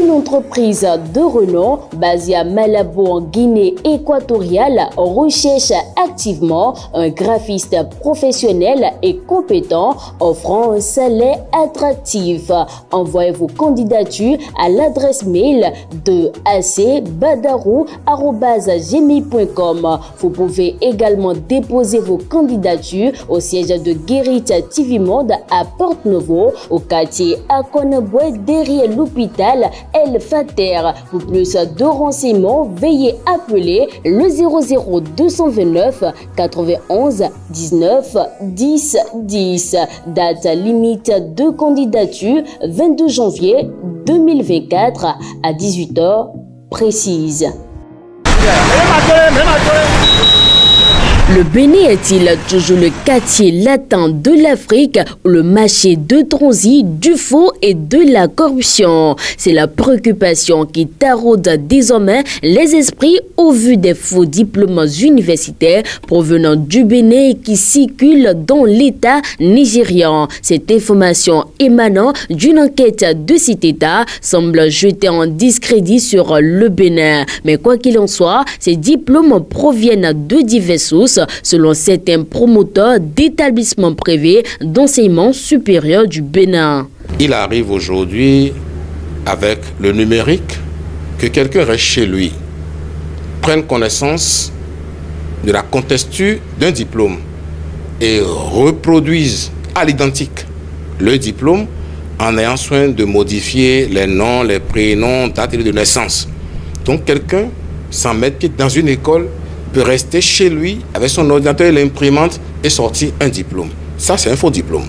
une entreprise de renom basée à Malabo en Guinée équatoriale recherche activement un graphiste professionnel et compétent offrant un salaire attractif. Envoyez vos candidatures à l'adresse mail de acbadarou@gmail.com. Vous pouvez également déposer vos candidatures au siège de Guérit TV Monde à Porte-Nouveau, au quartier Akonaboué, derrière l'hôpital El Fater. Pour plus de renseignements, veuillez appeler le 00 229 91 19 10 10. Date limite de candidature 22 janvier 2024 à 18h précise. Le Bénin est-il toujours le quartier latin de l'Afrique où le marché de transit du faux et de la corruption? C'est la préoccupation qui taraude désormais les esprits au vu des faux diplômes universitaires provenant du Bénin qui circulent dans l'État nigérian. Cette information émanant d'une enquête de cet État semble jeter en discrédit sur le Bénin. Mais quoi qu'il en soit, ces diplômes proviennent de diverses sources, selon certains promoteurs d'établissements privés d'enseignement supérieur du Bénin. Il arrive aujourd'hui, avec le numérique, que quelqu'un reste chez lui, prenne connaissance de la contexture d'un diplôme et reproduise à l'identique le diplôme en ayant soin de modifier les noms, les prénoms, date de naissance. Donc quelqu'un, sans mettre pied dans une école, peut rester chez lui avec son ordinateur et l'imprimante et sortir un diplôme. Ça, c'est un faux diplôme.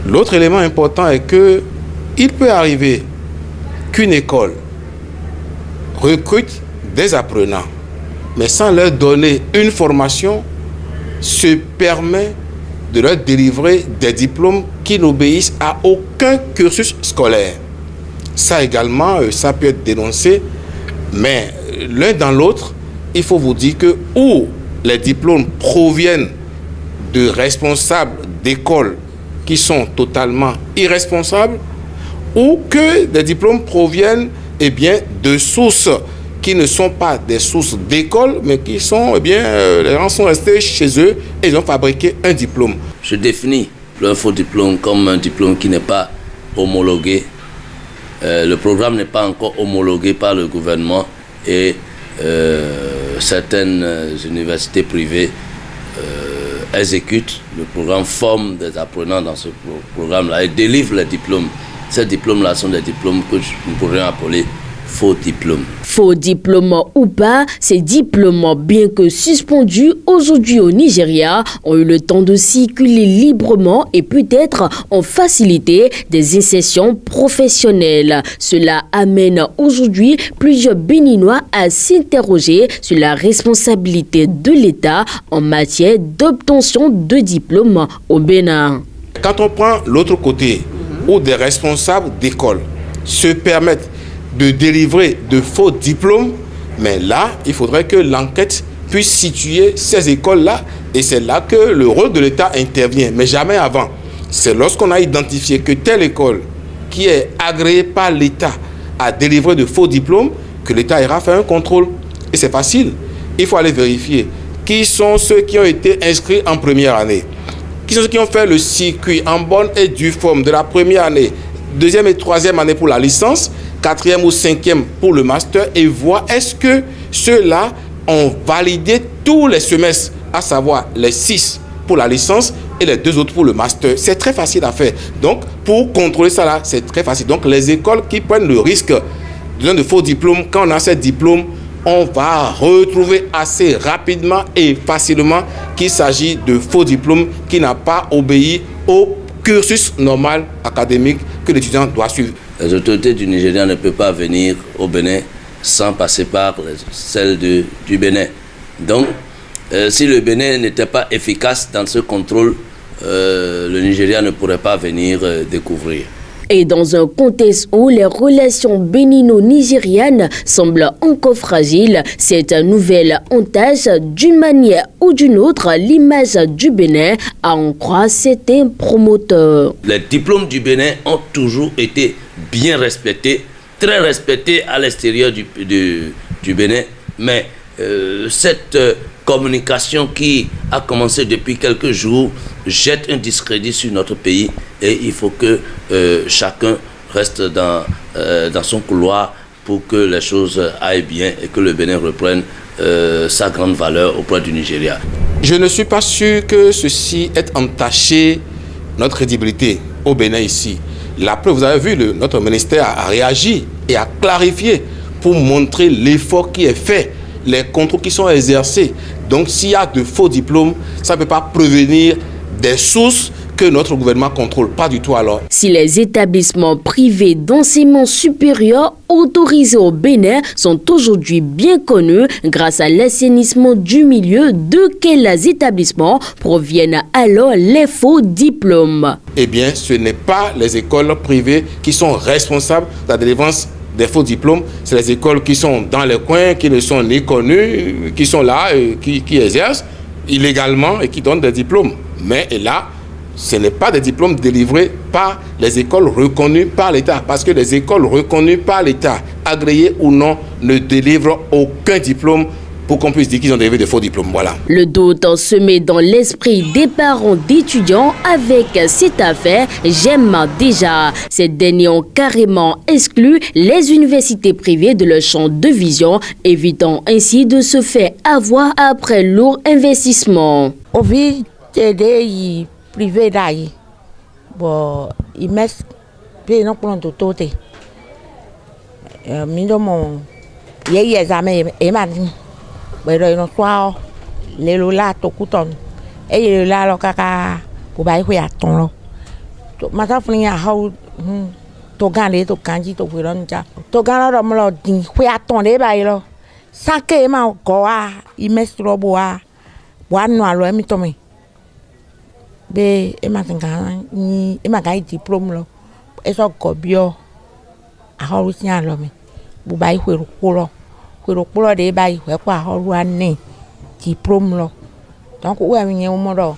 L'autre élément important est que il peut arriver qu'une école recrute des apprenants, mais sans leur donner une formation, se permet de leur délivrer des diplômes qui n'obéissent à aucun cursus scolaire. Ça également, ça peut être dénoncé, mais l'un dans l'autre, il faut vous dire que ou les diplômes proviennent de responsables d'écoles qui sont totalement irresponsables, ou que des diplômes proviennent de sources qui ne sont pas des sources d'école, mais qui sont, les gens sont restés chez eux et ils ont fabriqué un diplôme. Je définis un faux diplôme comme un diplôme qui n'est pas homologué. Le programme n'est pas encore homologué par le gouvernement et certaines universités privées exécutent le programme, forment des apprenants dans ce programme-là et délivrent les diplômes. Ces diplômes-là sont des diplômes que nous pourrions appeler faux diplômes. Faux diplôme ou pas, ces diplômes, bien que suspendus aujourd'hui au Nigeria, ont eu le temps de circuler librement et peut-être ont facilité des insertions professionnelles. Cela amène aujourd'hui plusieurs Béninois à s'interroger sur la responsabilité de l'État en matière d'obtention de diplômes au Bénin. Quand on prend l'autre côté, où des responsables d'école se permettent de délivrer de faux diplômes, mais là, il faudrait que l'enquête puisse situer ces écoles-là, et c'est là que le rôle de l'État intervient, mais jamais avant. C'est lorsqu'on a identifié que telle école qui est agréée par l'État a délivré de faux diplômes que l'État ira faire un contrôle. Et c'est facile, il faut aller vérifier qui sont ceux qui ont été inscrits en première année, qui sont ceux qui ont fait le circuit en bonne et due forme de la première année, deuxième et troisième année pour la licence, quatrième ou cinquième pour le master, et voir est-ce que ceux-là ont validé tous les semestres, à savoir les 6 pour la licence et les 2 autres pour le master. C'est très facile à faire. Donc, pour contrôler ça là, c'est très facile. Donc, les écoles qui prennent le risque de donner de faux diplômes, quand on a ces diplômes, on va retrouver assez rapidement et facilement qu'il s'agit de faux diplômes qui n'ont pas obéi au cursus normal académique que l'étudiant doit suivre. Les autorités du Nigeria ne peuvent pas venir au Bénin sans passer par celles du Bénin. Donc, si le Bénin n'était pas efficace dans ce contrôle, le Nigeria ne pourrait pas venir découvrir. Et dans un contexte où les relations bénino-nigérianes semblent encore fragiles, cette nouvelle entache d'une manière ou d'une autre l'image du Bénin, à en croire certains promoteurs. Les diplômes du Bénin ont toujours été bien respectés très respecté à l'extérieur du Bénin, mais cette communication qui a commencé depuis quelques jours jette un discrédit sur notre pays et il faut que chacun reste dans son couloir pour que les choses aillent bien et que le Bénin reprenne sa grande valeur auprès du Nigeria. Je ne suis pas sûr que ceci ait entaché notre crédibilité au Bénin ici. La preuve, vous avez vu, notre ministère a réagi et a clarifié pour montrer l'effort qui est fait, les contrôles qui sont exercés. Donc s'il y a de faux diplômes, ça ne peut pas prévenir des sources que notre gouvernement contrôle. Pas du tout alors. Si les établissements privés d'enseignement supérieur autorisés au Bénin sont aujourd'hui bien connus grâce à l'assainissement du milieu, de quels établissements proviennent alors les faux diplômes? Eh bien, ce n'est pas les écoles privées qui sont responsables de la délivrance des faux diplômes. C'est les écoles qui sont dans les coins, qui ne sont ni connues, qui sont là, qui exercent illégalement et qui donnent des diplômes. Mais là, ce n'est pas des diplômes délivrés par les écoles reconnues par l'État. Parce que les écoles reconnues par l'État, agréées ou non, ne délivrent aucun diplôme pour qu'on puisse dire qu'ils ont délivré de faux diplômes. Voilà. Le doute se met dans l'esprit des parents d'étudiants avec cette affaire. J'aime déjà. Ces derniers ont carrément exclu les universités privées de leur champ de vision, évitant ainsi de se faire avoir après lourd investissement. Privé d'ailleurs, bon, ils mettent bien non pour tout. Minimum, il y a jamais et maintenant, ben là ils soir les lola to couton et les lola lo kaka pour bailler quoi ton lo. Maintenant faut a how to gagner to kanji to viron ja. To gagner lo mo din quoi ton les bailler lo. Ça que ma goa, ils mettent lo boa, boa no lo mi tomé. Be emaga diplôme lo eso gobio ahoru ti an lo mi bu bai hweru kulo de bai hwe kwa ahoru an diplôme lo donc ouais mi mo do.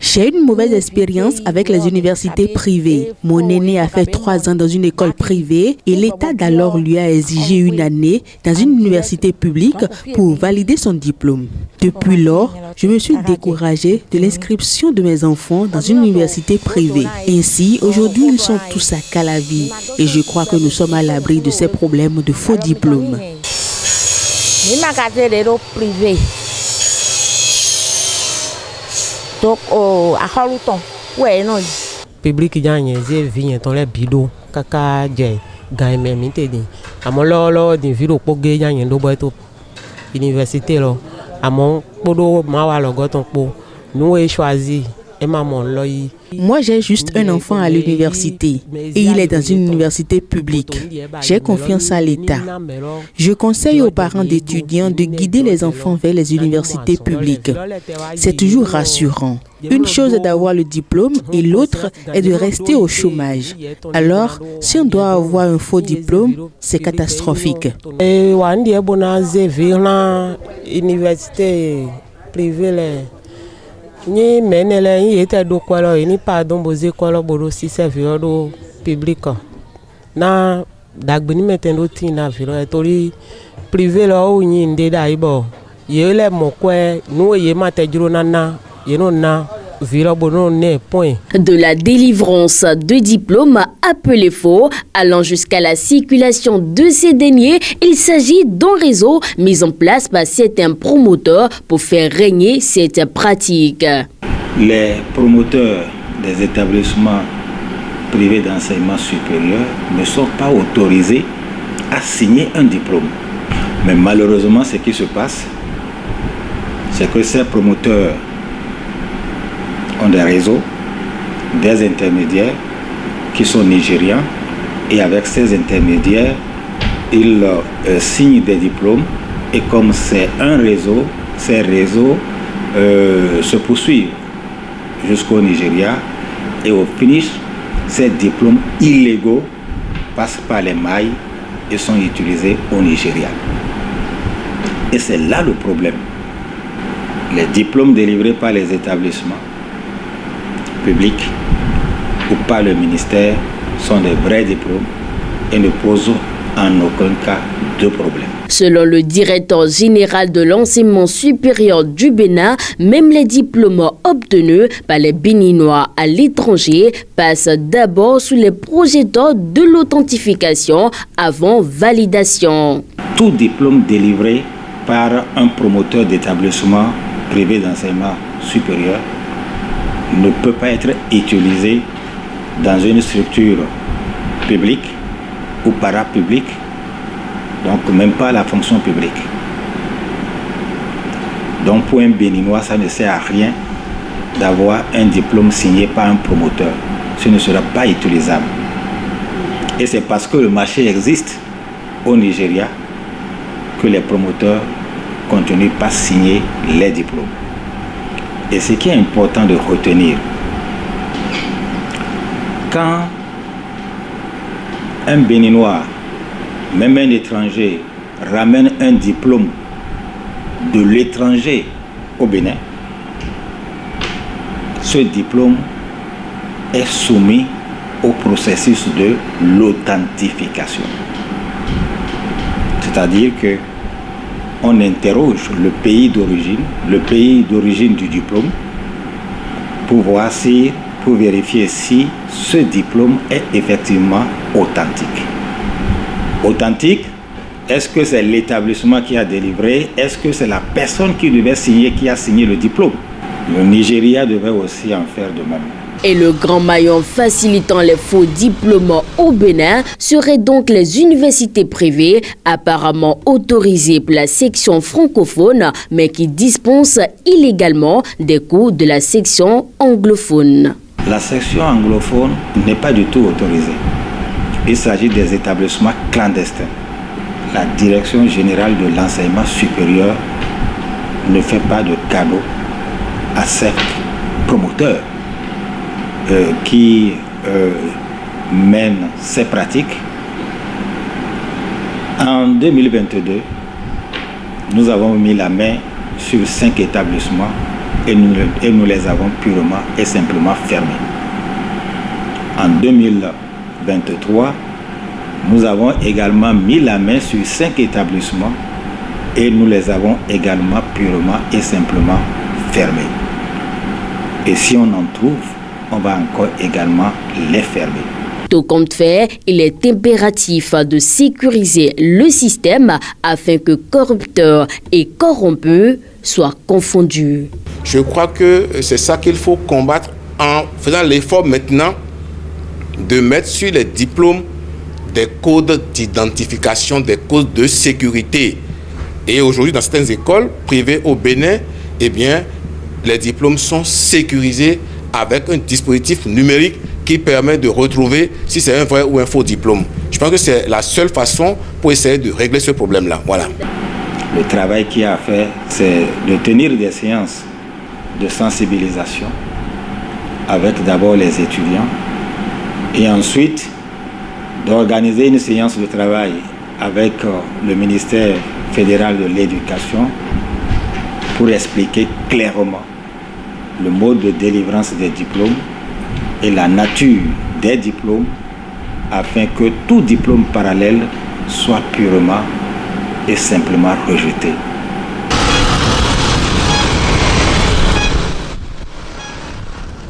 J'ai eu une mauvaise expérience avec les universités privées. Mon aîné a fait 3 ans dans une école privée et l'État d'alors lui a exigé une année dans une université publique pour valider son diplôme. Depuis lors, je me suis découragée de l'inscription de mes enfants dans une université privée. Ainsi, aujourd'hui, ils sont tous à Calavi et je crois que nous sommes à l'abri de ces problèmes de faux diplômes. Donc, à Halouton, ouais, non. Public gagne, j'ai vu dans les bidons, caca, j'ai gagné, mais t'es dit. À mon lolo, des vidéos pour gagner, d'où est université là. À mon podo, ma le goton pour nous ai choisi. Et maman, là, moi, j'ai juste un enfant à l'université et il est dans une université publique. J'ai confiance à l'État. Je conseille aux parents d'étudiants de guider les enfants vers les universités publiques. C'est toujours rassurant. Une chose est d'avoir le diplôme et l'autre est de rester au chômage. Alors, si on doit avoir un faux diplôme, c'est catastrophique. Université privée. Ni menele ni était do kwalo ni pardon boze kwalo bodo si servir do public na dagbeni metendo tin na viro etori privé lo o yin de dai bo ye le mo kwe nu ye matejuro na ye no na viro bono ne point. De la délivrance de diplômes appelés faux, allant jusqu'à la circulation de ces derniers, il s'agit d'un réseau mis en place par certains promoteurs pour faire régner cette pratique. Les promoteurs des établissements privés d'enseignement supérieur ne sont pas autorisés à signer un diplôme. Mais malheureusement, ce qui se passe, c'est que ces promoteurs ont des réseaux, des intermédiaires qui sont nigérians et avec ces intermédiaires, ils signent des diplômes et comme c'est un réseau, ces réseaux se poursuivent jusqu'au Nigeria et au finish, ces diplômes illégaux passent par les mailles et sont utilisés au Nigeria. Et c'est là le problème. Les diplômes délivrés par les établissements publics ou par le ministère sont des vrais diplômes et ne posent en aucun cas de problème. Selon le directeur général de l'enseignement supérieur du Bénin, même les diplômes obtenus par les Béninois à l'étranger passent d'abord sous les projecteurs de l'authentification avant validation. Tout diplôme délivré par un promoteur d'établissement privé d'enseignement supérieur ne peut pas être utilisé dans une structure publique ou parapublique, donc même pas la fonction publique. Donc pour un Béninois, ça ne sert à rien d'avoir un diplôme signé par un promoteur. Ce ne sera pas utilisable. Et c'est parce que le marché existe au Nigeria que les promoteurs continuent par signer les diplômes. Et ce qui est important de retenir, quand un Béninois, même un étranger, ramène un diplôme de l'étranger au Bénin, ce diplôme est soumis au processus de l'authentification. C'est-à-dire que on interroge le pays d'origine du diplôme, pour vérifier si ce diplôme est effectivement authentique. Authentique, est-ce que c'est l'établissement qui a délivré? Est-ce que c'est la personne qui devait signer qui a signé le diplôme? Le Nigeria devait aussi en faire de même. Et le grand maillon facilitant les faux diplômes au Bénin serait donc les universités privées, apparemment autorisées pour la section francophone, mais qui dispensent illégalement des cours de la section anglophone. La section anglophone n'est pas du tout autorisée. Il s'agit des établissements clandestins. La Direction générale de l'enseignement supérieur ne fait pas de cadeau à ces promoteurs qui mènent ces pratiques. En 2022, nous avons mis la main sur 5 établissements et nous les avons purement et simplement fermés. En 2023, nous avons également mis la main sur 5 établissements et nous les avons également purement et simplement fermés. Et si on en trouve, on va encore également les fermer. Tout compte fait, il est impératif de sécuriser le système afin que corrupteurs et corrompus soient confondus. Je crois que c'est ça qu'il faut combattre en faisant l'effort maintenant de mettre sur les diplômes des codes d'identification, des codes de sécurité. Et aujourd'hui, dans certaines écoles privées au Bénin, eh bien, les diplômes sont sécurisés avec un dispositif numérique qui permet de retrouver si c'est un vrai ou un faux diplôme. Je pense que c'est la seule façon pour essayer de régler ce problème-là. Voilà. Le travail qu'il y a à faire, c'est de tenir des séances de sensibilisation avec d'abord les étudiants et ensuite d'organiser une séance de travail avec le ministère fédéral de l'éducation pour expliquer clairement le mode de délivrance des diplômes et la nature des diplômes afin que tout diplôme parallèle soit purement et simplement rejeté.